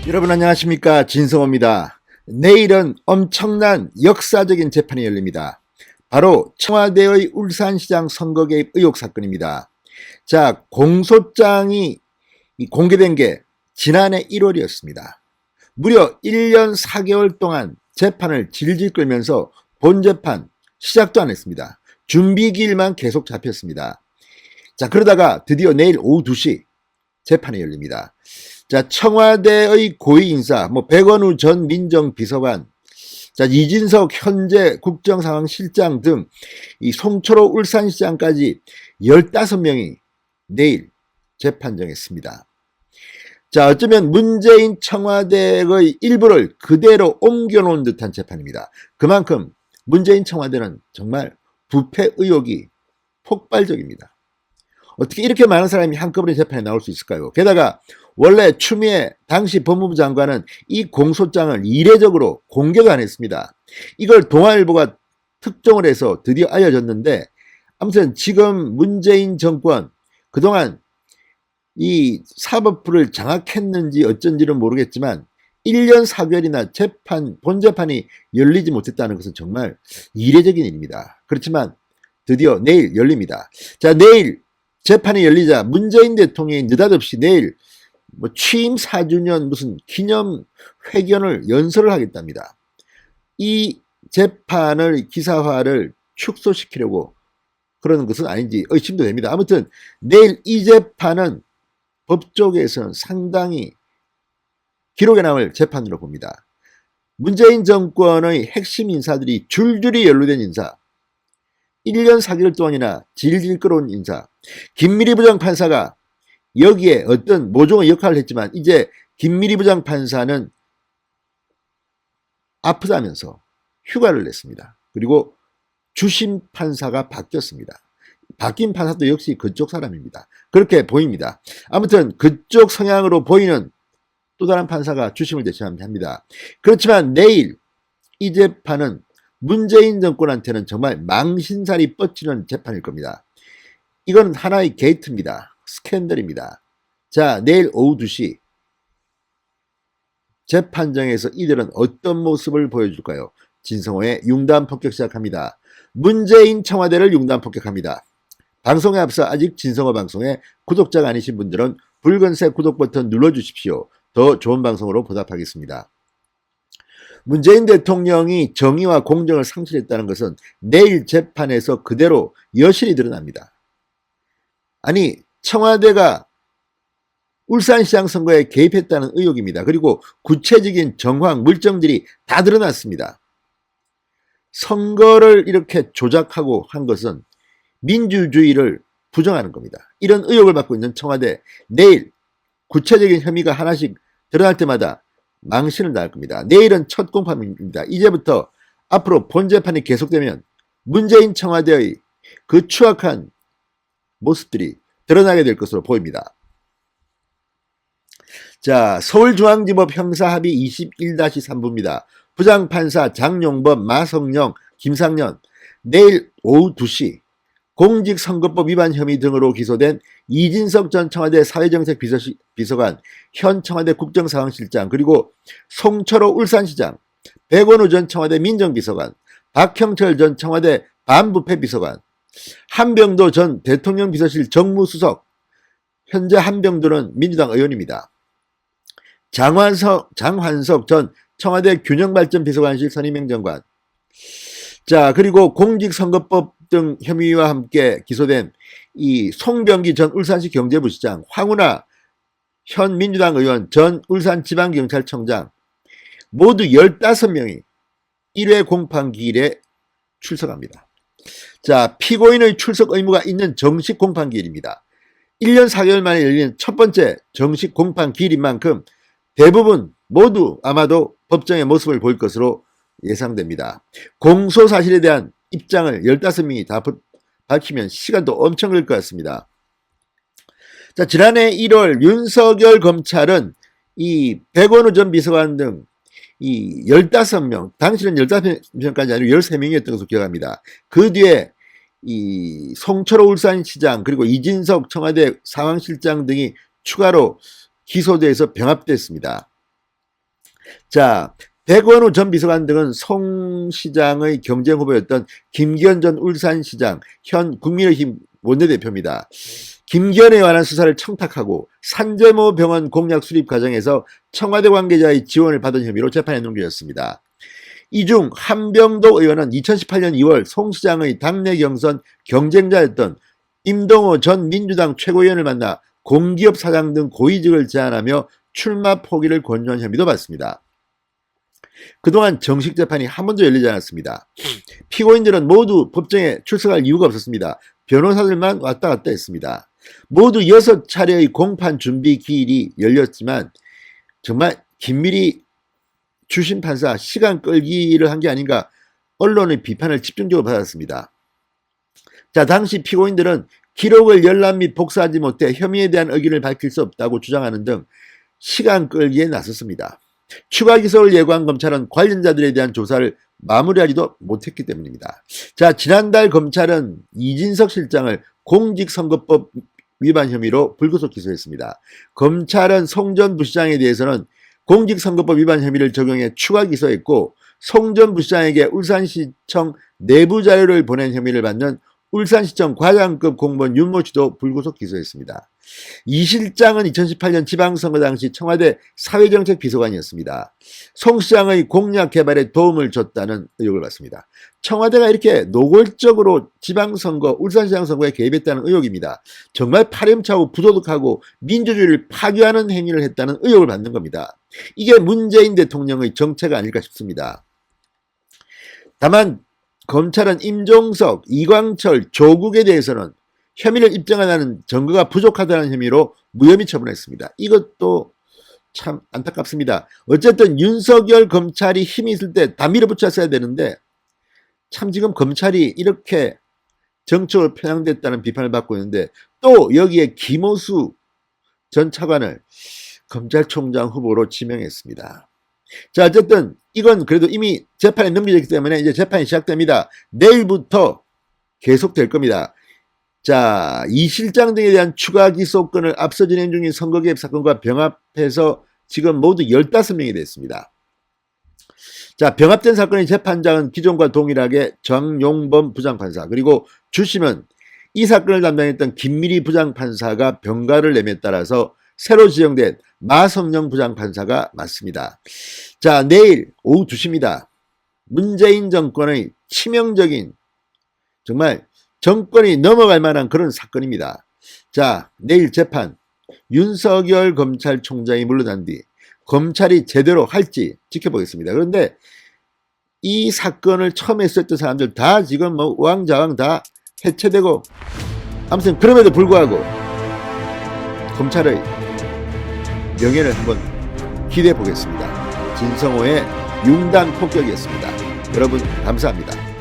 여러분 안녕하십니까, 진성호입니다. 내일은 엄청난 역사적인 재판이 열립니다. 바로 청와대의 울산시장 선거 개입 의혹 사건입니다. 자, 공소장이 공개된 게 지난해 1월이었습니다. 무려 1년 4개월 동안 재판을 질질 끌면서 본재판 시작도 안 했습니다. 준비기일만 계속 잡혔습니다. 자, 그러다가 드디어 내일 오후 2시 재판이 열립니다. 자, 청와대의 고위 인사, 백원우 전 민정비서관, 자, 이진석 현재 국정상황실장 등 이 송철호 울산시장까지 15명이 내일 재판 정했습니다. 자, 어쩌면 문재인 청와대의 일부를 그대로 옮겨놓은 듯한 재판입니다. 그만큼 문재인 청와대는 정말 부패 의혹이 폭발적입니다. 어떻게 이렇게 많은 사람이 한꺼번에 재판에 나올 수 있을까요? 게다가 원래 추미애 당시 법무부 장관은 이 공소장을 이례적으로 공개도 안 했습니다. 이걸 동아일보가 특종을 해서 드디어 알려졌는데, 아무튼 지금 문재인 정권 그동안 이 사법부를 장악했는지 어쩐지는 모르겠지만 1년 4개월이나 본재판이 열리지 못했다는 것은 정말 이례적인 일입니다. 그렇지만 드디어 내일 열립니다. 자, 내일 재판이 열리자 문재인 대통령이 느닷없이 내일 취임 4주년 무슨 기념 회견을 연설을 하겠답니다. 이 재판을 기사화를 축소시키려고 그러는 것은 아닌지 의심도 됩니다. 아무튼 내일 이 재판은 법조계에서는 상당히 기록에 남을 재판으로 봅니다. 문재인 정권의 핵심 인사들이 줄줄이 연루된 인사, 1년 4개월 동안이나 질질 끌어온 인사, 김미리 부장판사가 여기에 어떤 모종의 역할을 했지만 이제 김미리 부장판사는 아프다면서 휴가를 냈습니다. 그리고 주심 판사가 바뀌었습니다. 바뀐 판사도 역시 그쪽 사람입니다. 그렇게 보입니다. 아무튼 그쪽 성향으로 보이는 또 다른 판사가 주심을 대신합니다. 그렇지만 내일 이 재판은 문재인 정권한테는 정말 망신살이 뻗치는 재판일 겁니다. 이건 하나의 게이트입니다. 스캔들입니다. 자, 내일 오후 2시 재판정에서 이들은 어떤 모습을 보여줄까요? 진성호의 융단 폭격 시작합니다. 문재인 청와대를 융단 폭격합니다. 방송에 앞서 아직 진성호 방송에 구독자가 아니신 분들은 붉은색 구독 버튼 눌러주십시오. 더 좋은 방송으로 보답하겠습니다. 문재인 대통령이 정의와 공정을 상실했다는 것은 내일 재판에서 그대로 여실히 드러납니다. 아니, 청와대가 울산시장 선거에 개입했다는 의혹입니다. 그리고 구체적인 정황, 물증들이 다 드러났습니다. 선거를 이렇게 조작하고 한 것은 민주주의를 부정하는 겁니다. 이런 의혹을 받고 있는 청와대, 내일 구체적인 혐의가 하나씩 드러날 때마다 망신을 당할 겁니다. 내일은 첫 공판입니다. 이제부터 앞으로 본재판이 계속되면 문재인 청와대의 그 추악한 모습들이 드러나게 될 것으로 보입니다. 자, 서울중앙지법 형사합의 21-3부입니다. 부장판사 장용범, 마성영, 김상년, 내일 오후 2시 공직선거법 위반 혐의 등으로 기소된 이진석 전 청와대 사회정책 비서관, 현 청와대 국정상황실장, 그리고 송철호 울산시장, 백원우 전 청와대 민정비서관, 박형철 전 청와대 반부패 비서관, 한병도 전 대통령 비서실 정무수석, 현재 한병도는 민주당 의원입니다. 장환석 전 청와대 균형발전비서관실 선임행정관, 자, 그리고 공직선거법 등 혐의와 함께 기소된 이 송병기 전 울산시 경제부시장, 황운하 현 민주당 의원, 전 울산지방경찰청장, 모두 15명이 1회 공판기일에 출석합니다. 자, 피고인의 출석 의무가 있는 정식 공판기일입니다. 1년 4개월 만에 열리는 첫 번째 정식 공판기일인 만큼 대부분 모두 아마도 법정의 모습을 볼 것으로 예상됩니다. 공소사실에 대한 입장을 15명이 다 밝히면 시간도 엄청 걸릴 것 같습니다. 자, 지난해 1월 윤석열 검찰은 이 백원우 전 비서관 등 이 15명, 당시는 15명까지 아니고 13명이었던 것으로 기억합니다. 그 뒤에 이 송철호 울산시장 그리고 이진석 청와대 상황실장 등이 추가로 기소돼서 병합됐습니다. 자, 백원우 전 비서관 등은 송 시장의 경쟁 후보였던 김기현 전 울산시장, 현 국민의힘 원내대표입니다. 김기현에 관한 수사를 청탁하고 산재모 병원 공약 수립 과정에서 청와대 관계자의 지원을 받은 혐의로 재판에 넘겨졌습니다. 이 중 한병도 의원은 2018년 2월 송 시장의 당내 경선 경쟁자였던 임동호 전 민주당 최고위원을 만나 공기업 사장 등 고위직을 제안하며 출마 포기를 권유한 혐의도 받습니다. 그동안 정식 재판이 한 번도 열리지 않았습니다. 피고인들은 모두 법정에 출석할 이유가 없었습니다. 변호사들만 왔다 갔다 했습니다. 모두 6차례의 공판 준비 기일이 열렸지만 정말 긴밀히 주심 판사 시간 끌기를 한 게 아닌가 언론의 비판을 집중적으로 받았습니다. 자, 당시 피고인들은 기록을 열람 및 복사하지 못해 혐의에 대한 의견을 밝힐 수 없다고 주장하는 등 시간 끌기에 나섰습니다. 추가 기소를 예고한 검찰은 관련자들에 대한 조사를 마무리하지도 못했기 때문입니다. 자, 지난달 검찰은 이진석 실장을 공직선거법 위반 혐의로 불구속 기소했습니다. 검찰은 송 전 부시장에 대해서는 공직선거법 위반 혐의를 적용해 추가 기소했고, 송 전 부시장에게 울산시청 내부 자료를 보낸 혐의를 받는 울산시청 과장급 공무원 윤모 씨도 불구속 기소했습니다. 이 실장은 2018년 지방선거 당시 청와대 사회정책 비서관이었습니다. 송 시장의 공약 개발에 도움을 줬다는 의혹을 받습니다. 청와대가 이렇게 노골적으로 지방선거, 울산시장 선거에 개입했다는 의혹입니다. 정말 파렴치하고 부도덕하고 민주주의를 파괴하는 행위를 했다는 의혹을 받는 겁니다. 이게 문재인 대통령의 정체가 아닐까 싶습니다. 다만 검찰은 임종석, 이광철, 조국에 대해서는 혐의를 입증하는 증거가 부족하다는 혐의로 무혐의 처분했습니다. 이것도 참 안타깝습니다. 어쨌든 윤석열 검찰이 힘이 있을 때 다 밀어붙였어야 되는데 참 지금 검찰이 이렇게 정적으로 편향됐다는 비판을 받고 있는데 또 여기에 김호수 전 차관을 검찰총장 후보로 지명했습니다. 자, 어쨌든 이건 그래도 이미 재판에 넘겨졌기 때문에 이제 재판이 시작됩니다. 내일부터 계속될 겁니다. 자, 이 실장 등에 대한 추가 기소권을 앞서 진행 중인 선거개입 사건과 병합해서 지금 모두 15명이 됐습니다. 자, 병합된 사건의 재판장은 기존과 동일하게 정용범 부장판사, 그리고 주심은 이 사건을 담당했던 김미리 부장판사가 병가를 내에 따라서 새로 지정된 마성영 부장판사가 맡습니다. 자, 내일 오후 2시입니다. 문재인 정권의 치명적인, 정말 정권이 넘어갈 만한 그런 사건입니다. 자, 내일 재판, 윤석열 검찰총장이 물러난 뒤 검찰이 제대로 할지 지켜보겠습니다. 그런데 이 사건을 처음에 했었던 사람들 다 지금 뭐 우왕좌왕 다 해체되고, 아무튼 그럼에도 불구하고 검찰의 명예를 한번 기대해 보겠습니다. 진성호의 융단 폭격이었습니다. 여러분 감사합니다.